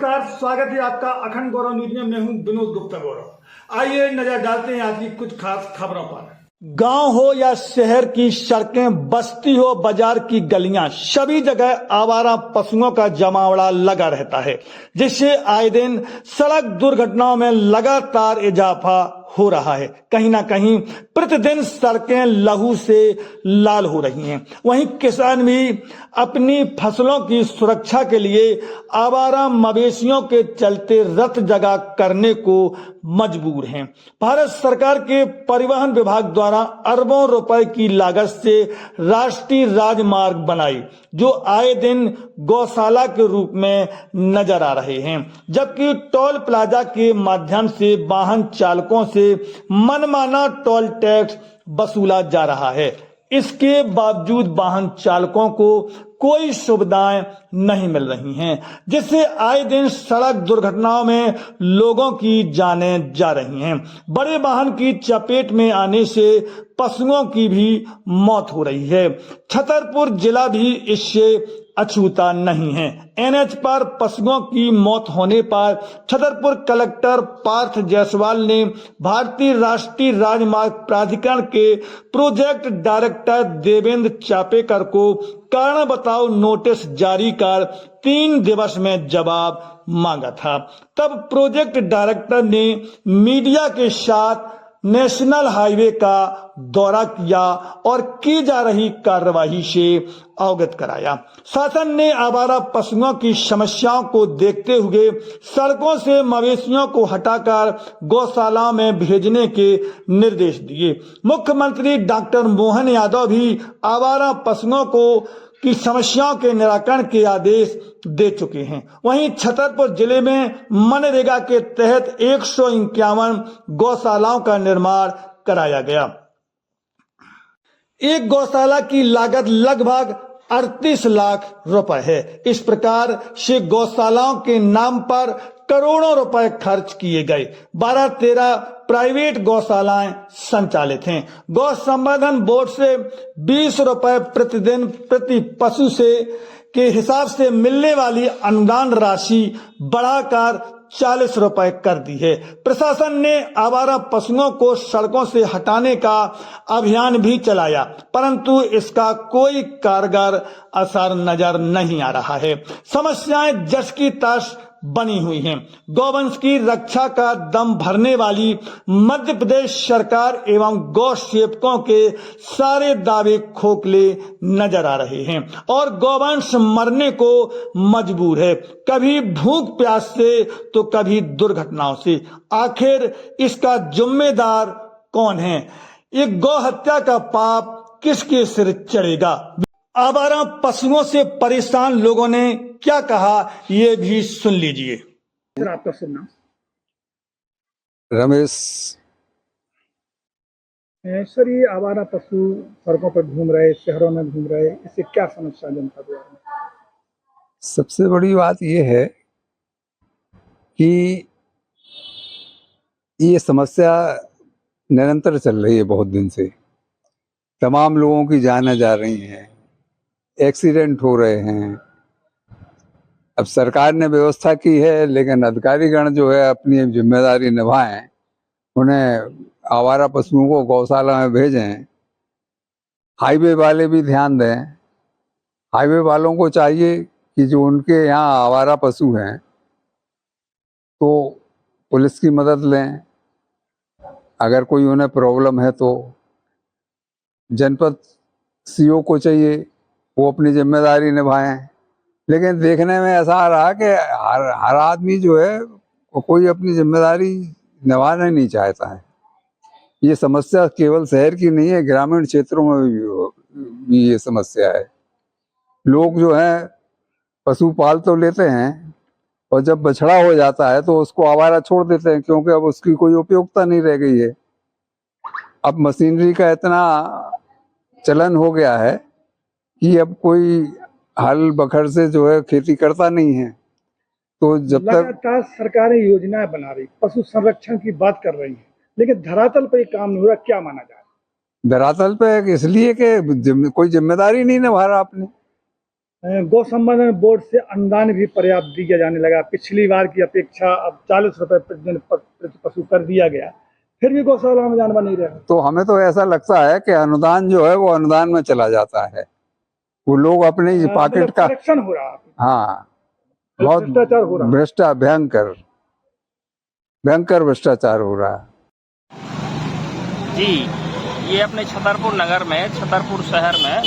नमस्कार, स्वागत है आपका अखंड गौरव न्यूज में। मैं हूं विनोद गुप्ता गौरव। आइए नजर डालते हैं आज की कुछ खास खबरों पर। गांव हो या शहर की सड़कें, बस्ती हो बाजार की गलियां, सभी जगह आवारा पशुओं का जमावड़ा लगा रहता है, जिससे आए दिन सड़क दुर्घटनाओं में लगातार इजाफा हो रहा है। कहीं ना कहीं प्रतिदिन सड़कें लहू से लाल हो रही हैं। वहीं किसान भी अपनी फसलों की सुरक्षा के लिए आवारा मवेशियों के चलते रथ जगह करने को मजबूर हैं। भारत सरकार के परिवहन विभाग द्वारा अरबों रुपए की लागत से राष्ट्रीय राजमार्ग बनाई, जो आए दिन गौशाला के रूप में नजर आ रहे हैं, जबकि टोल प्लाजा के माध्यम से वाहन चालकों से मनमाना टोल टैक्स वसूला जा रहा है। इसके बावजूद वाहन चालकों को कोई सुविधाएं नहीं मिल रही हैं, जिससे आए दिन सड़क दुर्घटनाओं में लोगों की जानें जा रही हैं। बड़े वाहन की चपेट में आने से पशुओं की भी मौत हो रही है। छतरपुर जिला भी इससे अछूता नहीं है। एनएच पर पशुओं की मौत होने पर छतरपुर कलेक्टर पार्थ जायसवाल ने भारतीय राष्ट्रीय राजमार्ग प्राधिकरण के प्रोजेक्ट डायरेक्टर देवेंद्र चापेकर को कारण बताओ नोटिस जारी कर 3 दिवस में जवाब मांगा था। तब प्रोजेक्ट डायरेक्टर ने मीडिया के साथ नेशनल हाईवे का दौरा किया और की जा रही कार्रवाई से अवगत कराया। शासन ने आवारा पशुओं की समस्याओं को देखते हुए सड़कों से मवेशियों को हटाकर गौशालाओं में भेजने के निर्देश दिए। मुख्यमंत्री डॉक्टर मोहन यादव भी आवारा पशुओं को की समस्याओं के निराकरण के आदेश दे चुके हैं। वहीं छतरपुर जिले में मनरेगा के तहत 151 गौशालाओं का निर्माण कराया गया। एक गौशाला की लागत लगभग 38 लाख रुपए है। इस प्रकार से गौशालाओं के नाम पर करोड़ों रुपए खर्च किए गए। 12-13 प्राइवेट गौशालाएं संचालित हैं। गौ संवर्धन बोर्ड से 20 रुपए प्रतिदिन प्रति पशु से के हिसाब से मिलने वाली अनुदान राशि बढ़ाकर 40 रुपए कर दी है। प्रशासन ने आवारा पशुओं को सड़कों से हटाने का अभियान भी चलाया, परंतु इसका कोई कारगर असर नजर नहीं आ रहा है। समस्याएं जस की तस बनी हुई हैं। गौवंश की रक्षा का दम भरने वाली मध्य प्रदेश सरकार एवं गौ सेवकों के सारे दावे खोखले नजर आ रहे हैं और गौवंश मरने को मजबूर है, कभी भूख प्यास से तो कभी दुर्घटनाओं से। आखिर इसका जिम्मेदार कौन है? एक गौ हत्या का पाप किसके सिर चढ़ेगा? आवारा पशुओं से परेशान लोगों ने क्या कहा, ये भी सुन लीजिए। सर, आपका शुभ नाम? रमेश। सर, ये आवारा पशु सड़कों पर घूम रहे, शहरों में घूम रहे, इससे क्या समस्या जनता को? सबसे बड़ी बात ये है कि ये समस्या निरंतर चल रही है बहुत दिन से। तमाम लोगों की जानें जा रही हैं, एक्सीडेंट हो रहे हैं। अब सरकार ने व्यवस्था की है, लेकिन अधिकारीगण जो है अपनी जिम्मेदारी निभाएं, उन्हें आवारा पशुओं को गौशाला में भेजें। हाईवे वाले भी ध्यान दें। हाईवे वालों को चाहिए कि जो उनके यहाँ आवारा पशु हैं तो पुलिस की मदद लें। अगर कोई उन्हें प्रॉब्लम है तो जनपद सीओ को चाहिए वो अपनी जिम्मेदारी निभाएं। लेकिन देखने में ऐसा आ रहा कि हर आदमी जो है वो कोई अपनी जिम्मेदारी निभाना नहीं चाहता है। ये समस्या केवल शहर की नहीं है, ग्रामीण क्षेत्रों में भी ये समस्या है। लोग जो हैं पशु पाल तो लेते हैं और जब बछड़ा हो जाता है तो उसको आवारा छोड़ देते हैं, क्योंकि अब उसकी कोई उपयोगिता नहीं रह गई है। अब मशीनरी का इतना चलन हो गया है कि अब कोई हल बखर से जो है खेती करता नहीं है। तो जब तक लगातार सरकारें योजनाएं बना रही, पशु संरक्षण की बात कर रही है, लेकिन धरातल पर ये काम नहीं हो रहा, क्या माना जाए? धरातल पे इसलिए कि कोई जिम्मेदारी नहीं निभा रहा आपने। गौ संवर्धन बोर्ड से अनुदान भी पर्याप्त दिया जाने लगा। पिछली बार की अपेक्षा अब 40 रुपए प्रतिदिन प्रति पशु कर दिया गया, फिर भी गौशाला में जानवर नहीं रहे। तो हमें तो ऐसा लगता है कि अनुदान जो है वो अनुदान में चला जाता है, वो लोग अपने पॉकेट का करेक्शन हो रहा है। हाँ, बहुत भ्रष्टाचार हो रहा है। भयंकर भयंकर भ्रष्टाचार हो रहा है। जी, ये अपने छतरपुर नगर में, छतरपुर शहर में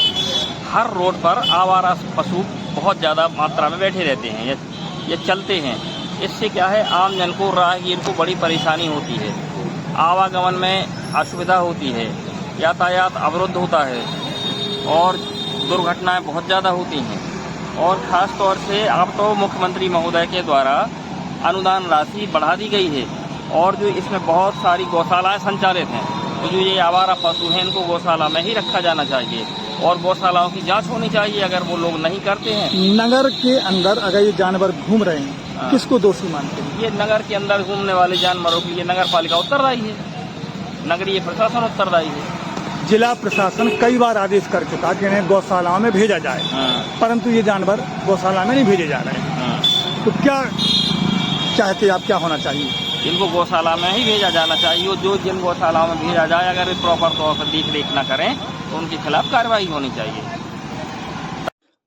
हर रोड पर आवारा पशु बहुत ज़्यादा मात्रा में बैठे रहते हैं, ये चलते हैं। इससे क्या है, आम जन को राहगीर को बड़ी परेशानी होती है, आवागमन में असुविधा होती है, यातायात अवरुद्ध होता है और दुर्घटनाएं बहुत ज़्यादा होती हैं। और ख़ास तौर से अब तो मुख्यमंत्री महोदय के द्वारा अनुदान राशि बढ़ा दी गई है और जो इसमें बहुत सारी गौशालाएं संचालित हैं, तो जो ये आवारा पशु हैं इनको गौशाला में ही रखा जाना चाहिए और गौशालाओं की जांच होनी चाहिए अगर वो लोग नहीं करते हैं। नगर के अंदर अगर ये जानवर घूम रहे हैं, किसको दोषी मानते हैं? ये नगर के अंदर घूमने वाले जानवरों के लिए नगर पालिका उत्तरदायी है, नगरीय प्रशासन उत्तरदायी है। जिला प्रशासन कई बार आदेश कर चुका कि इन्हें गौशालाओं में भेजा जाए, परंतु ये जानवर गौशाला में नहीं भेजे जा रहे हैं। तो क्या चाहते आप, क्या होना चाहिए? इनको गौशाला में ही भेजा जाना चाहिए और जो जिन गौशालाओं में भेजा जाए अगर प्रॉपर तौर पर देख रेख न करें तो उनके खिलाफ कार्रवाई होनी चाहिए।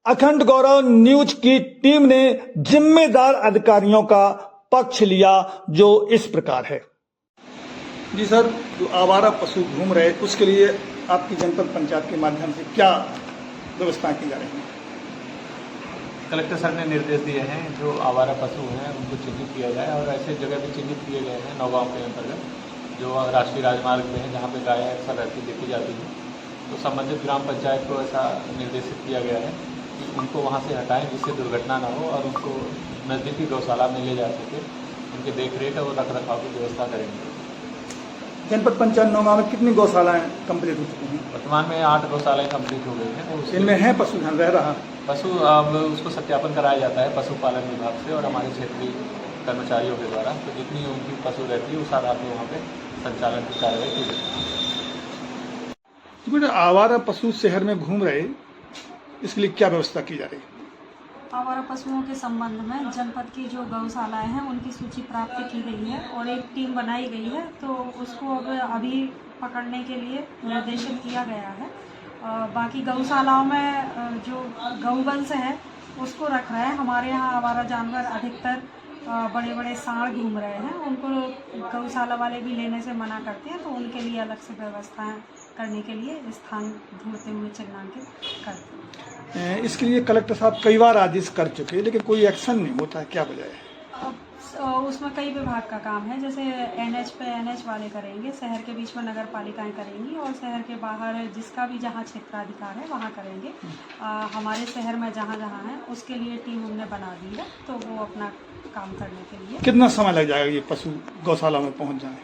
अखंड गौरव न्यूज की टीम ने जिम्मेदार अधिकारियों का पक्ष लिया, जो इस प्रकार है। जी सर, जो आवारा पशु घूम रहे उसके लिए आपकी जनपद पंचायत के माध्यम से क्या व्यवस्था की जा रही है? कलेक्टर सर ने निर्देश दिए हैं जो आवारा पशु हैं उनको चिन्हित किया जाए और ऐसे जगह भी चिन्हित किए गए हैं नौगांव के अंतर्गत जो राष्ट्रीय राजमार्ग में है, जहाँ पे गायें अक्सर रहती देखी जाती हैं। तो संबंधित ग्राम पंचायत को ऐसा निर्देशित किया गया है कि उनको वहाँ से हटाएं जिससे दुर्घटना ना हो और उनको नज़दीकी गौशाला में ले जा सके, उनके देख रेख और रख रखाव की व्यवस्था करेंगे। जनपद पंचायत नौगांव में कितनी गौशालाएं कंप्लीट हो चुकी हैं? वर्तमान में 8 गौशालाएँ कंप्लीट हो गई हैं। इनमें है पशुधन रह रहा? पशु अब उसको सत्यापन कराया जाता है पशुपालन विभाग से और हमारे क्षेत्रीय कर्मचारियों के द्वारा। तो जितनी उनकी पशु रहती है उस आधार पर वहाँ पे संचालन की कार्रवाई की जाती है। आवारा पशु शहर में घूम रहे, इसके लिए क्या व्यवस्था की जा रही है? आवारा पशुओं के संबंध में जनपद की जो गौशालाएं हैं उनकी सूची प्राप्त की गई है और एक टीम बनाई गई है, तो उसको अब अभी पकड़ने के लिए निर्देशित किया गया है। बाकी गौशालाओं में जो गौवंश है उसको रख रहे हैं। हमारे यहाँ आवारा जानवर अधिकतर बड़े बड़े सांड घूम रहे हैं, उनको गौशाला वाले भी लेने से मना करते हैं, तो उनके लिए अलग से व्यवस्थाएं करने के लिए स्थान ढूंढते हुए चिन्हांकित करते हैं। इसके लिए कलेक्टर साहब कई बार आदेश कर चुके हैं लेकिन कोई एक्शन नहीं होता है, क्या वजह है? उसमें कई विभाग का काम है, जैसे एनएच पे एनएच वाले करेंगे, शहर के बीच में नगर पालिकाएँ करेंगी और शहर के बाहर जिसका भी जहाँ क्षेत्राधिकार है वहाँ करेंगे। हमारे शहर में जहाँ जहाँ है उसके लिए टीम हमने बना दी है, तो वो अपना काम करने के लिए। कितना समय लग जाएगा ये पशु गौशाला में पहुँच जाए?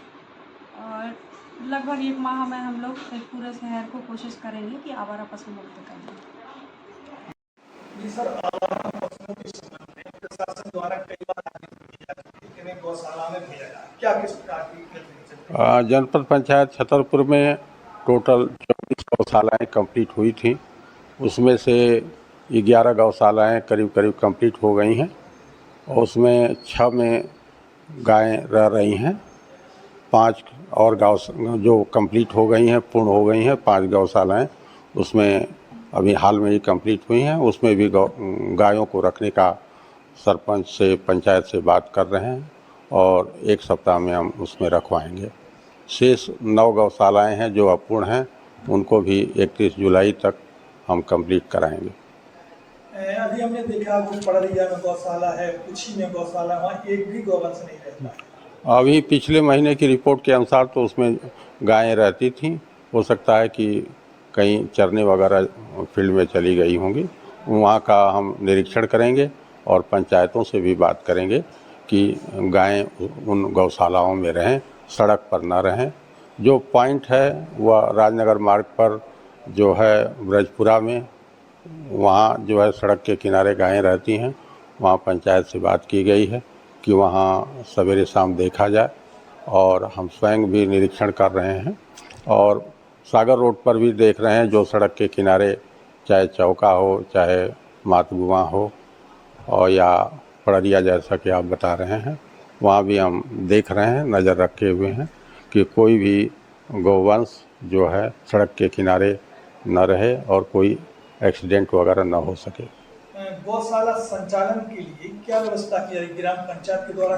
लगभग 1 माह में हम लोग पूरे शहर को कोशिश करेंगे कि आवारा पशु मुक्त कर दें। सर, आवारा पशुओं के संबंध में प्रशासन द्वारा कई बार गौशाला में भेजा जाए, क्या किस प्रकार की? जनपद पंचायत छतरपुर में टोटल 24 गौशालाएँ कंप्लीट हुई थी, उसमें से 11 गौशालाएँ करीब करीब कंप्लीट हो गई हैं और उसमें 6 में गायें रह रही हैं। 5 और गौ जो कंप्लीट हो गई हैं, पूर्ण हो गई हैं। 5 गौशालाएँ उसमें अभी हाल में ही कंप्लीट हुई हैं, उसमें भी गायों को रखने का सरपंच से पंचायत से बात कर रहे हैं और 1 सप्ताह में हम उसमें रखवाएंगे। शेष 9 गौशालाएँ हैं जो अपूर्ण हैं, उनको भी 31 जुलाई तक हम कंप्लीट कराएंगे। अभी हमने देखा कुछ पड़रिया में गौशाला है, कुछ ही में गौशाला, वहाँ एक भी गौवंश नहीं रहता। अभी पिछले महीने की रिपोर्ट के अनुसार तो उसमें गायें रहती थीं, हो सकता है कि कहीं चरने वगैरह फील्ड में चली गई होंगी। वहाँ का हम निरीक्षण करेंगे और पंचायतों से भी बात करेंगे कि गायें उन गौशालाओं में रहें, सड़क पर ना रहें। जो पॉइंट है वह राजनगर मार्ग पर जो है ब्रजपुरा में, वहाँ जो है सड़क के किनारे गायें रहती हैं, वहाँ पंचायत से बात की गई है कि वहाँ सवेरे शाम देखा जाए और हम स्वयं भी निरीक्षण कर रहे हैं और सागर रोड पर भी देख रहे हैं। जो सड़क के किनारे चाहे चौका हो, चाहे मातुआ हो और या पड़रिया जैसा कि आप बता रहे हैं, वहाँ भी हम देख रहे हैं, नज़र रखे हुए हैं कि कोई भी गौवंश जो है सड़क के किनारे न रहे और कोई एक्सीडेंट वगैरह न हो सके। गौशाला संचालन के लिए क्या व्यवस्था की जाएगी ग्राम पंचायत के द्वारा?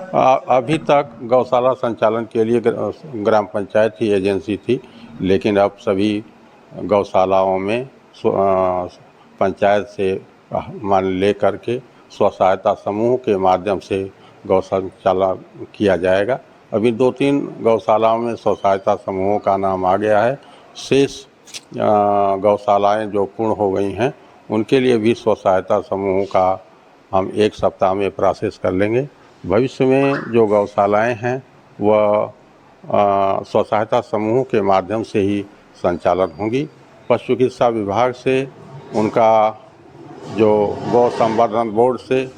अभी तक गौशाला संचालन के लिए ग्राम पंचायत ही एजेंसी थी, लेकिन अब सभी गौशालाओं में पंचायत से मान ले करके स्व सहायता समूह के माध्यम से गौ संचालन किया जाएगा। अभी 2-3 गौशालाओं में स्व सहायता समूहों का नाम आ गया है। शेष गौशालाएं जो पूर्ण हो गई हैं उनके लिए भी स्व सहायता समूहों का हम 1 सप्ताह में प्रोसेस कर लेंगे। भविष्य में जो गौशालाएं हैं वह स्व सहायता समूहों के माध्यम से ही संचालन होंगी। पशु चिकित्सा विभाग से उनका जो गौ संवर्धन बोर्ड से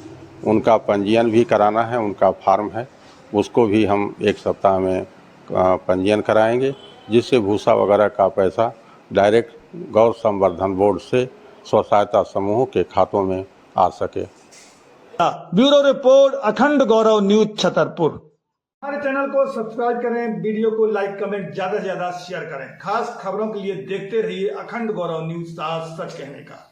उनका पंजीयन भी कराना है, उनका फार्म है, उसको भी हम 1 सप्ताह में पंजीयन कराएंगे, जिससे भूसा वगैरह का पैसा डायरेक्ट गौ संवर्धन बोर्ड से स्व सहायता समूहों के खातों में आ सके। ब्यूरो रिपोर्ट, अखंड गौरव न्यूज छतरपुर। हमारे चैनल को सब्सक्राइब करें, वीडियो को लाइक कमेंट ज्यादा से ज्यादा शेयर करें। खास खबरों के लिए देखते रहिए अखंड गौरव न्यूज, सच कहने का।